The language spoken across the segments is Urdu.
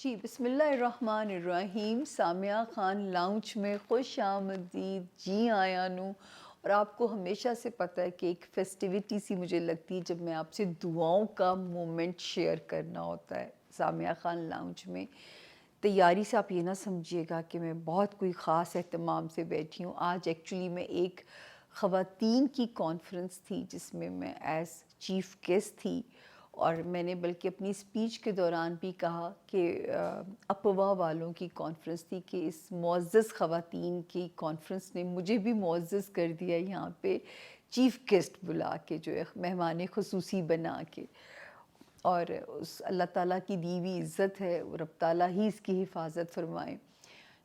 جی بسم اللہ الرحمن الرحیم. سامیہ خان لاؤنج میں خوش آمدید. جی آیا نو. اور آپ کو ہمیشہ سے پتہ ہے کہ ایک فیسٹیوٹی سی مجھے لگتی ہے جب میں آپ سے دعاؤں کا مومنٹ شیئر کرنا ہوتا ہے سامیہ خان لاؤنج میں. تیاری سے آپ یہ نہ سمجھیے گا کہ میں بہت کوئی خاص اہتمام سے بیٹھی ہوں. آج ایکچولی میں ایک خواتین کی کانفرنس تھی جس میں ایز چیف گیسٹ تھی، اور میں نے بلکہ اپنی اسپیچ کے دوران بھی کہا کہ اپوا والوں کی کانفرنس تھی کہ اس معزز خواتین کی کانفرنس نے مجھے بھی معزز کر دیا یہاں پہ چیف گیسٹ بلا کے، جو ہے مہمان خصوصی بنا کے. اور اس اللہ تعالیٰ کی دی ہوئی عزت ہے، رب تعالیٰ ہی اس کی حفاظت فرمائے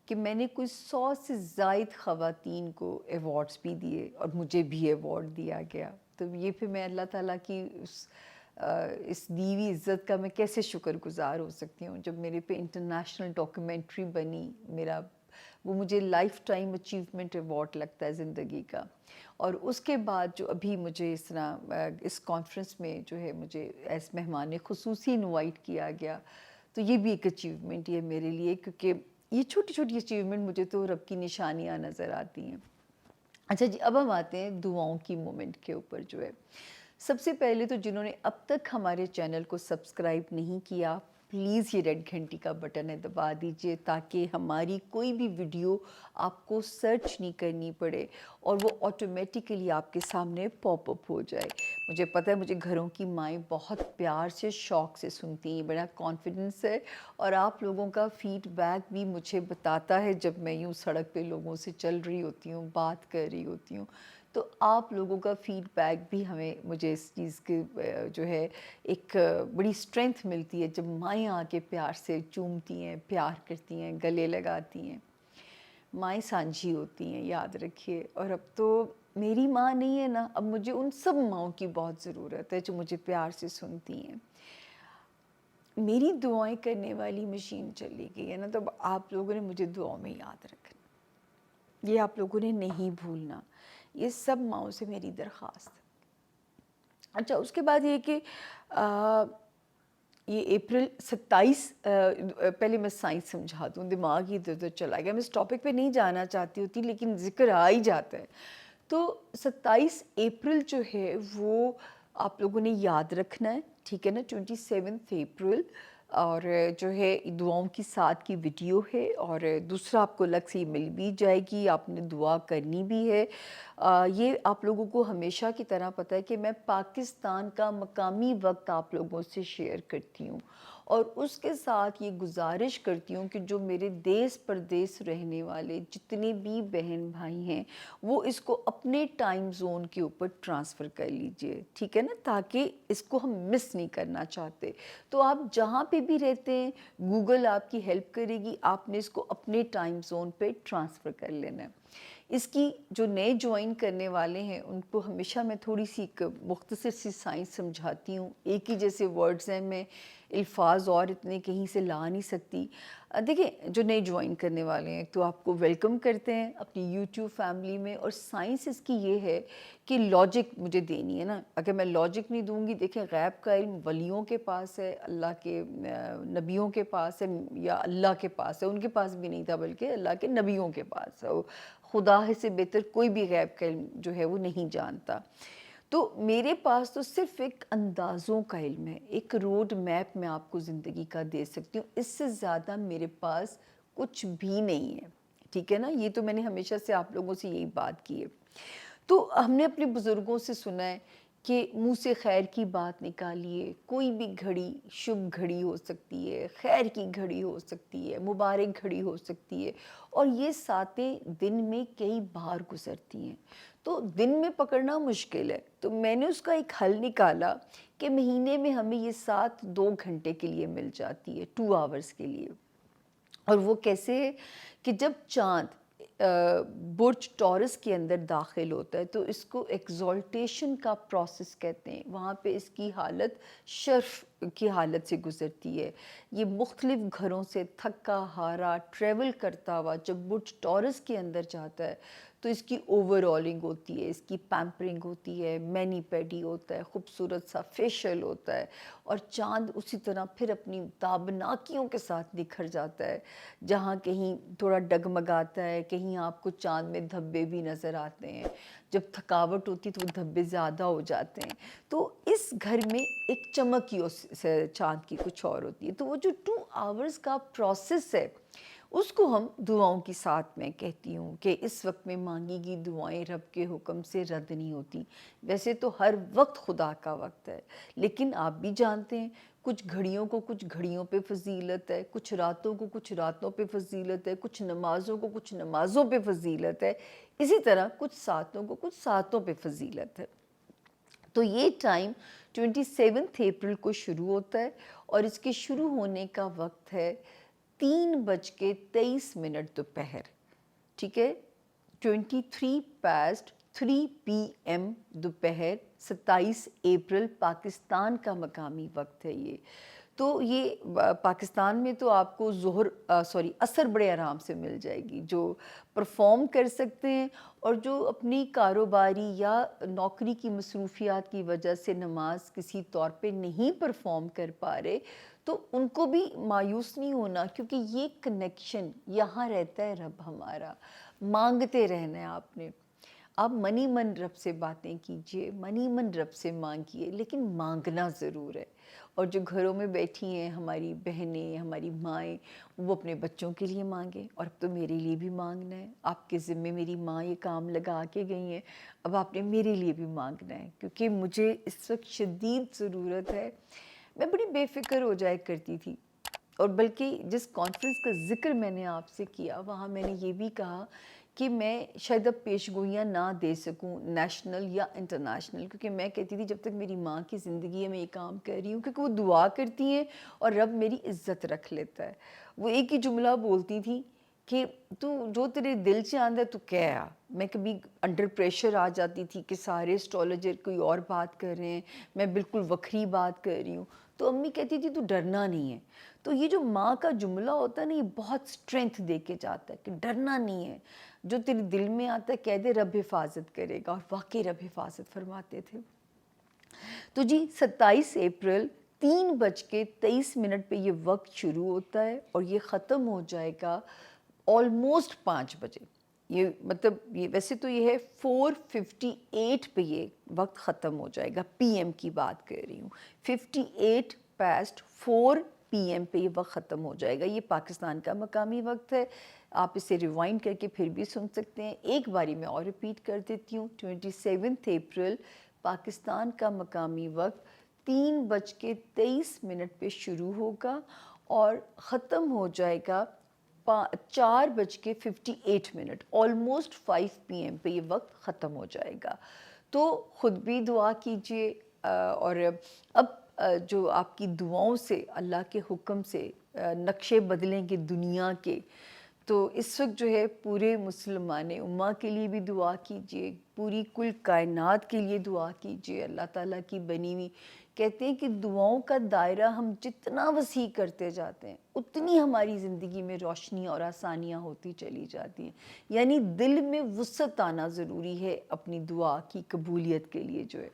کہ میں نے کوئی 100 سے زائد خواتین کو ایوارڈز بھی دیے اور مجھے بھی ایوارڈ دیا گیا. تو یہ پھر میں اللہ تعالیٰ کی اس دی ہوئی عزت کا میں کیسے شکر گزار ہو سکتی ہوں. جب میرے پہ انٹرنیشنل ڈاکیومنٹری بنی، میرا وہ مجھے لائف ٹائم اچیومنٹ ایوارڈ لگتا ہے زندگی کا. اور اس کے بعد جو ابھی مجھے اس طرح اس کانفرنس میں جو ہے مجھے ایز مہمان خصوصی انوائٹ کیا گیا، تو یہ بھی ایک اچیومنٹ ہے میرے لیے، کیونکہ یہ چھوٹی چھوٹی اچیومنٹ مجھے تو رب کی نشانیاں نظر آتی ہیں. اچھا جی، اب ہم آتے ہیں دعاؤں کی مومنٹ کے اوپر. جو ہے سب سے پہلے تو جنہوں نے اب تک ہمارے چینل کو سبسکرائب نہیں کیا، پلیز یہ ریڈ گھنٹی کا بٹن ہے دبا دیجئے تاکہ ہماری کوئی بھی ویڈیو آپ کو سرچ نہیں کرنی پڑے اور وہ آٹومیٹیکلی آپ کے سامنے پاپ اپ ہو جائے. مجھے پتہ ہے مجھے گھروں کی مائیں بہت پیار سے شوق سے سنتی ہیں، بڑا کانفیڈنس ہے، اور آپ لوگوں کا فیڈ بیک بھی مجھے بتاتا ہے جب میں یوں سڑک پہ لوگوں سے چل رہی ہوتی ہوں، بات کر رہی ہوتی ہوں، تو آپ لوگوں کا فیڈ بیک بھی مجھے اس چیز کی جو ہے ایک بڑی اسٹرینتھ ملتی ہے جب مائیں آ کے پیار سے چومتی ہیں، پیار کرتی ہیں، گلے لگاتی ہیں. مائیں سانجھی ہوتی ہیں، یاد رکھیے. اور اب تو میری ماں نہیں ہے نا، اب مجھے ان سب ماؤں کی بہت ضرورت ہے جو مجھے پیار سے سنتی ہیں. میری دعائیں کرنے والی مشین چلی گئی ہے نا، تو آپ لوگوں نے مجھے دعاؤں میں یاد رکھنا، یہ آپ لوگوں نے نہیں بھولنا. یہ سب ماؤں سے میری درخواست ہے. اچھا، اس کے بعد یہ کہ یہ اپریل 27، پہلے میں سائنس سمجھا دوں، دماغ ہی ادھر ادھر چلا گیا. میں اس ٹاپک پہ نہیں جانا چاہتی ہوتی لیکن ذکر آ ہی جاتا ہے. تو 27 اپریل جو ہے وہ آپ لوگوں نے یاد رکھنا ہے، ٹھیک ہے نا. 27 اپریل، اور جو ہے دعاؤں کی ساتھ کی ویڈیو ہے، اور دوسرا آپ کو الگ سے مل بھی جائے گی، آپ نے دعا کرنی بھی ہے. یہ آپ لوگوں کو ہمیشہ کی طرح پتہ ہے کہ میں پاکستان کا مقامی وقت آپ لوگوں سے شیئر کرتی ہوں، اور اس کے ساتھ یہ گزارش کرتی ہوں کہ جو میرے دیس پردیس رہنے والے جتنے بھی بہن بھائی ہیں وہ اس کو اپنے ٹائم زون کے اوپر ٹرانسفر کر لیجئے، ٹھیک ہے نا، تاکہ اس کو ہم مس نہیں کرنا چاہتے. تو آپ جہاں پہ بھی رہتے ہیں گوگل آپ کی ہیلپ کرے گی، آپ نے اس کو اپنے ٹائم زون پہ ٹرانسفر کر لینا ہے. اس کی جو نئے جوائن کرنے والے ہیں ان کو ہمیشہ میں تھوڑی سی ایک مختصر سی سائنس سمجھاتی ہوں. ایک ہی جیسے ورڈز ہیں، میں الفاظ اور اتنے کہیں سے لا نہیں سکتی. دیکھیں، جو نئے جوائن کرنے والے ہیں تو آپ کو ویلکم کرتے ہیں اپنی یوٹیوب فیملی میں. اور سائنس اس کی یہ ہے کہ لاجک مجھے دینی ہے نا. اگر میں لاجک نہیں دوں گی، دیکھیں غیب کا علم ولیوں کے پاس ہے، اللہ کے نبیوں کے پاس ہے، یا اللہ کے پاس ہے. ان کے پاس بھی نہیں تھا بلکہ اللہ کے نبیوں کے پاس ہے. خدا سے بہتر کوئی بھی غیب کا علم جو ہے وہ نہیں جانتا. تو میرے پاس تو صرف ایک اندازوں کا علم ہے، ایک روڈ میپ میں آپ کو زندگی کا دے سکتی ہوں. اس سے زیادہ میرے پاس کچھ بھی نہیں ہے، ٹھیک ہے نا. یہ تو میں نے ہمیشہ سے آپ لوگوں سے یہی بات کی ہے. تو ہم نے اپنے بزرگوں سے سنا ہے کہ منہ سے خیر کی بات نکالیے. کوئی بھی گھڑی شبھ گھڑی ہو سکتی ہے، خیر کی گھڑی ہو سکتی ہے، مبارک گھڑی ہو سکتی ہے، اور یہ ساتیں دن میں کئی بار گزرتی ہیں. تو دن میں پکڑنا مشکل ہے، تو میں نے اس کا ایک حل نکالا کہ مہینے میں ہمیں یہ سات 2 گھنٹے کے لیے مل جاتی ہے، 2 آورز کے لیے. اور وہ کیسے ہے کہ جب چاند برج ٹورس کے اندر داخل ہوتا ہے تو اس کو ایکزالٹیشن کا پروسیس کہتے ہیں. وہاں پہ اس کی حالت شرف کی حالت سے گزرتی ہے. یہ مختلف گھروں سے تھکا ہارا ٹریول کرتا ہوا جب برج ٹورس کے اندر جاتا ہے تو اس کی اوور آلنگ ہوتی ہے، اس کی پیمپرنگ ہوتی ہے، مینی پیڈی ہوتا ہے، خوبصورت سا فیشل ہوتا ہے، اور چاند اسی طرح پھر اپنی تابناکیوں کے ساتھ نکھر جاتا ہے، جہاں کہیں تھوڑا ڈگمگاتا ہے، کہیں آپ کو چاند میں دھبے بھی نظر آتے ہیں، جب تھکاوٹ ہوتی تو وہ دھبے زیادہ ہو جاتے ہیں. تو اس گھر میں ایک چمک ہی اس چاند کی کچھ اور ہوتی ہے. تو وہ جو 2 آورز کا پروسیس ہے اس کو ہم دعاؤں کی ساتھ میں کہتی ہوں کہ اس وقت میں مانگی گی دعائیں رب کے حکم سے رد نہیں ہوتی. ویسے تو ہر وقت خدا کا وقت ہے، لیکن آپ بھی جانتے ہیں کچھ گھڑیوں کو کچھ گھڑیوں پہ فضیلت ہے، کچھ راتوں کو کچھ راتوں پہ فضیلت ہے، کچھ نمازوں کو کچھ نمازوں پہ فضیلت ہے، اسی طرح کچھ ساعتوں کو کچھ ساعتوں پہ فضیلت ہے. تو یہ ٹائم 27 اپریل کو شروع ہوتا ہے اور اس کے شروع ہونے کا وقت ہے 3:23 دوپہر. ٹھیک ہے، 3 PM دوپہر 27 اپریل پاکستان کا مقامی وقت ہے یہ. تو یہ پاکستان میں تو آپ کو عصر بڑے آرام سے مل جائے گی. جو پرفارم کر سکتے ہیں اور جو اپنی کاروباری یا نوکری کی مصروفیات کی وجہ سے نماز کسی طور پہ نہیں پرفارم کر پا رہے، تو ان کو بھی مایوس نہیں ہونا، کیونکہ یہ کنیکشن یہاں رہتا ہے. رب ہمارا مانگتے رہنا ہے آپ نے. آپ منی من رب سے باتیں کیجئے، منی من رب سے مانگیے، لیکن مانگنا ضرور ہے. اور جو گھروں میں بیٹھی ہیں ہماری بہنیں، ہماری مائیں، وہ اپنے بچوں کے لیے مانگیں. اور اب تو میرے لیے بھی مانگنا ہے. آپ کے ذمے میری ماں یہ کام لگا کے گئی ہیں، اب آپ نے میرے لیے بھی مانگنا ہے، کیونکہ مجھے اس وقت شدید ضرورت ہے. میں بڑی بے فکر ہو جایا کرتی تھی، اور بلکہ جس کانفرنس کا ذکر میں نے آپ سے کیا وہاں میں نے یہ بھی کہا کہ میں شاید اب پیشگوئیاں نہ دے سکوں نیشنل یا انٹرنیشنل، کیونکہ میں کہتی تھی جب تک میری ماں کی زندگی ہے میں یہ کام کر رہی ہوں، کیونکہ وہ دعا کرتی ہیں اور رب میری عزت رکھ لیتا ہے. وہ ایک ہی جملہ بولتی تھی کہ تو جو تیرے دل سے آندہ تو کہہ. میں کبھی انڈر پریشر آ جاتی تھی کہ سارے اسٹرالوجر کوئی اور بات کر رہے ہیں، میں بالکل وکھری بات کر رہی ہوں، تو امی کہتی تھی تو ڈرنا نہیں ہے. تو یہ جو ماں کا جملہ ہوتا ہے نا، یہ بہت سٹرینتھ دے کے جاتا ہے کہ ڈرنا نہیں ہے، جو تیرے دل میں آتا ہے کہہ دے، رب حفاظت کرے گا. اور واقعی رب حفاظت فرماتے تھے. تو جی 27 اپریل 3:23 پہ یہ وقت شروع ہوتا ہے اور یہ ختم ہو جائے گا آلموسٹ 5 بجے. یہ مطلب یہ ویسے تو یہ ہے 4:58 پہ یہ وقت ختم ہو جائے گا. پی ایم کی بات کر رہی ہوں. 4 پی ایم پہ یہ وقت ختم ہو جائے گا. یہ پاکستان کا مقامی وقت ہے. آپ اسے ریوائنڈ کر کے پھر بھی سن سکتے ہیں. ایک باری میں اور ریپیٹ کر دیتی ہوں. 27 اپریل پاکستان کا مقامی وقت 3:23 پہ شروع ہوگا اور ختم ہو جائے گا 4:58. آلموسٹ 5 PM پہ یہ وقت ختم ہو جائے گا. تو خود بھی دعا کیجئے، اور اب جو آپ کی دعاؤں سے اللہ کے حکم سے نقشے بدلیں گے دنیا کے، تو اس وقت جو ہے پورے مسلمان امہ کے لیے بھی دعا کیجئے، پوری کل کائنات کے لیے دعا کیجئے. اللہ تعالیٰ کی بنی ہوئی کہتے ہیں کہ دعاؤں کا دائرہ ہم جتنا وسیع کرتے جاتے ہیں اتنی ہماری زندگی میں روشنیاں اور آسانیاں ہوتی چلی جاتی ہیں. یعنی دل میں وسعت آنا ضروری ہے اپنی دعا کی قبولیت کے لیے. جو ہے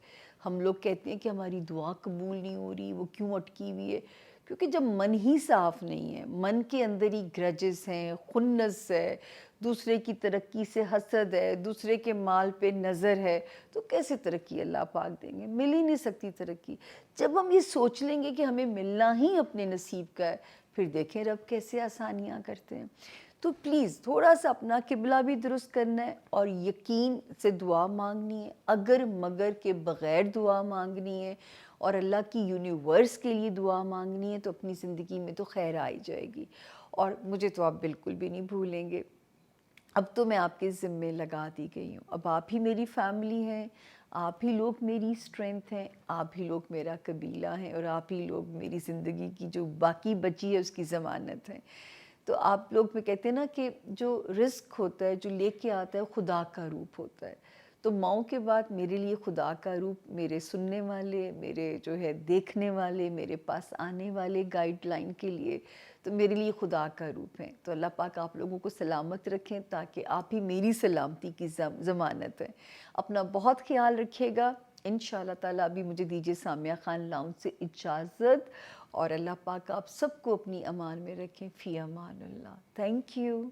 ہم لوگ کہتے ہیں کہ ہماری دعا قبول نہیں ہو رہی، وہ کیوں اٹکی ہوئی ہے؟ کیونکہ جب من ہی صاف نہیں ہے، من کے اندر ہی گرجز ہیں، خنس ہے، دوسرے کی ترقی سے حسد ہے، دوسرے کے مال پہ نظر ہے، تو کیسے ترقی اللہ پاک دیں گے؟ مل ہی نہیں سکتی ترقی. جب ہم یہ سوچ لیں گے کہ ہمیں ملنا ہی اپنے نصیب کا ہے، پھر دیکھیں رب کیسے آسانیاں کرتے ہیں. تو پلیز تھوڑا سا اپنا قبلہ بھی درست کرنا ہے اور یقین سے دعا مانگنی ہے، اگر مگر کے بغیر دعا مانگنی ہے، اور اللہ کی یونیورس کے لیے دعا مانگنی ہے، تو اپنی زندگی میں تو خیر آئی جائے گی. اور مجھے تو آپ بالکل بھی نہیں بھولیں گے. اب تو میں آپ کے ذمے لگا دی گئی ہوں. اب آپ ہی میری فیملی ہیں، آپ ہی لوگ میری اسٹرینتھ ہیں، آپ ہی لوگ میرا قبیلہ ہیں، اور آپ ہی لوگ میری زندگی کی جو باقی بچی ہے اس کی ضمانت ہیں. تو آپ لوگ میں کہتے ہیں نا کہ جو رزق ہوتا ہے جو لے کے آتا ہے خدا کا روپ ہوتا ہے. تو ماؤں کے بعد میرے لیے خدا کا روپ، میرے سننے والے، میرے جو ہے دیکھنے والے، میرے پاس آنے والے گائیڈ لائن کے لیے، تو میرے لیے خدا کا روپ ہیں۔ تو اللہ پاک آپ لوگوں کو سلامت رکھیں، تاکہ آپ ہی میری سلامتی کی ضمانت ہیں۔ اپنا بہت خیال رکھیے گا۔ انشاءاللہ تعالیٰ ابھی مجھے دیجیے سامیہ خان لاؤنج سے اجازت، اور اللہ پاک آپ سب کو اپنی امان میں رکھیں۔ فی امان اللہ۔ Thank you.